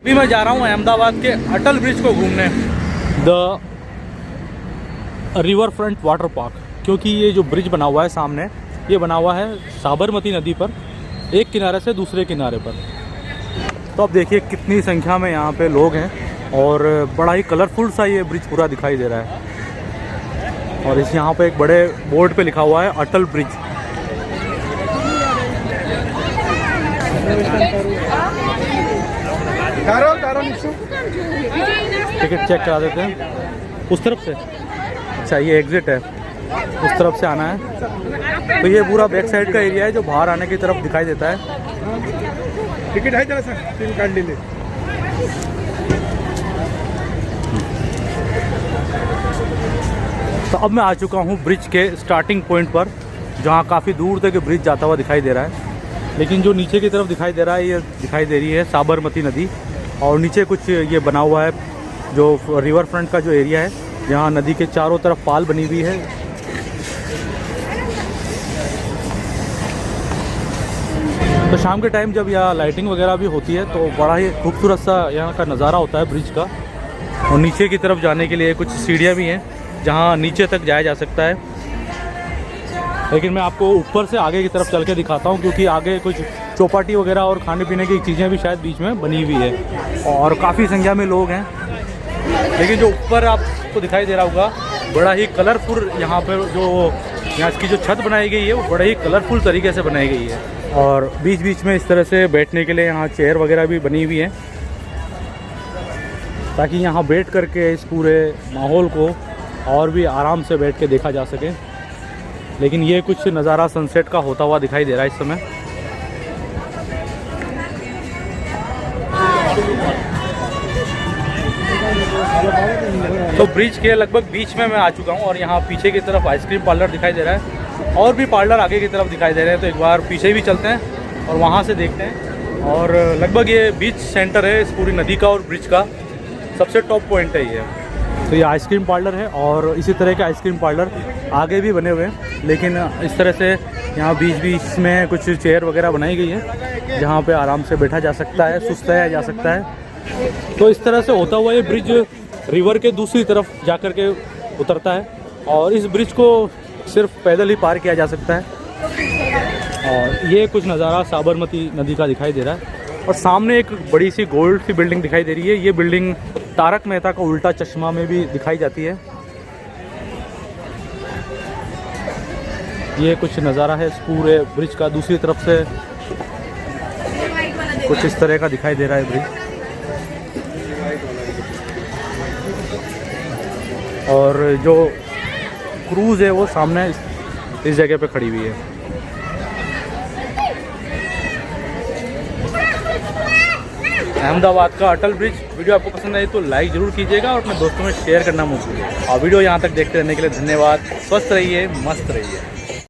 अभी मैं जा रहा हूँ अहमदाबाद के अटल ब्रिज को घूमने, the river front water park, क्योंकि ये जो ब्रिज बना हुआ है सामने, ये बना हुआ है साबरमती नदी पर, एक किनारे से दूसरे किनारे पर। तो अब देखिए कितनी संख्या में यहाँ पे लोग हैं और बड़ा ही कलरफुल सा ये ब्रिज पूरा दिखाई दे रहा है। और इस यहाँ पे एक बड़े बोर्ड पे लिखा हुआ है अटल ब्रिज। टिकट चेक करा देते हैं उस तरफ से। अच्छा, ये एग्जिट है, उस तरफ से आना है। तो ये पूरा बैक साइड का एरिया है जो बाहर आने की तरफ दिखाई देता है। टिकट है जरा सा, तीन कार्ड ले ले। तो अब मैं आ चुका हूँ ब्रिज के स्टार्टिंग पॉइंट पर, जहाँ काफ़ी दूर तक ब्रिज जाता हुआ दिखाई दे रहा है। लेकिन जो नीचे की तरफ दिखाई दे रहा है, ये दिखाई दे रही है साबरमती नदी। और नीचे कुछ ये बना हुआ है जो रिवर फ्रंट का जो एरिया है, जहाँ नदी के चारों तरफ पाल बनी हुई है। तो शाम के टाइम जब यहाँ लाइटिंग वगैरह भी होती है तो बड़ा ही खूबसूरत सा यहाँ का नज़ारा होता है ब्रिज का। और नीचे की तरफ जाने के लिए कुछ सीढ़ियाँ भी हैं जहाँ नीचे तक जाया जा सकता है। लेकिन मैं आपको ऊपर से आगे की तरफ चल के दिखाता हूँ, क्योंकि आगे कुछ चौपाटी वगैरह और खाने पीने की चीज़ें भी शायद बीच में बनी हुई है और काफ़ी संख्या में लोग हैं। लेकिन जो ऊपर आपको दिखाई दे रहा होगा, बड़ा ही कलरफुल यहाँ पर जो यहाँ की जो छत बनाई गई है वो बड़ा ही कलरफुल तरीके से बनाई गई है। और बीच बीच में इस तरह से बैठने के लिए यहाँ चेयर वगैरह भी बनी हुई है, ताकि यहाँ बैठ करके इस पूरे माहौल को और भी आराम से बैठ के देखा जा सके। लेकिन ये कुछ नज़ारा सनसेट का होता हुआ दिखाई दे रहा है इस समय। तो ब्रिज के लगभग बीच में मैं आ चुका हूँ और यहाँ पीछे की तरफ आइसक्रीम पार्लर दिखाई दे रहा है और भी पार्लर आगे की तरफ दिखाई दे रहे हैं। तो एक बार पीछे भी चलते हैं और वहाँ से देखते हैं। और लगभग ये बीच सेंटर है इस पूरी नदी का और ब्रिज का सबसे टॉप पॉइंट है ये। तो ये आइसक्रीम पार्लर है और इसी तरह के आइसक्रीम पार्लर आगे भी बने हुए हैं, लेकिन इस तरह से यहाँ बीच बीच में कुछ चेयर वगैरह बनाई गई है जहाँ पे आराम से बैठा जा सकता है, सुस्ताया जा सकता है। तो इस तरह से होता हुआ ये ब्रिज रिवर के दूसरी तरफ जा कर के उतरता है और इस ब्रिज को सिर्फ पैदल ही पार किया जा सकता है। और ये कुछ नज़ारा साबरमती नदी का दिखाई दे रहा है। और सामने एक बड़ी सी गोल्ड की बिल्डिंग दिखाई दे रही है। ये बिल्डिंग तारक मेहता का उल्टा चश्मा में भी दिखाई जाती है। ये कुछ नज़ारा है इस पूरे ब्रिज का, दूसरी तरफ से कुछ इस तरह का दिखाई दे रहा है ब्रिज। और जो क्रूज़ है वो सामने इस जगह पे खड़ी हुई है। अहमदाबाद का अटल ब्रिज। वीडियो आपको पसंद आई तो लाइक ज़रूर कीजिएगा और अपने दोस्तों में शेयर करना मत भूलिएगा। और वीडियो यहाँ तक देखते रहने के लिए धन्यवाद। स्वस्थ रहिए, मस्त रहिए।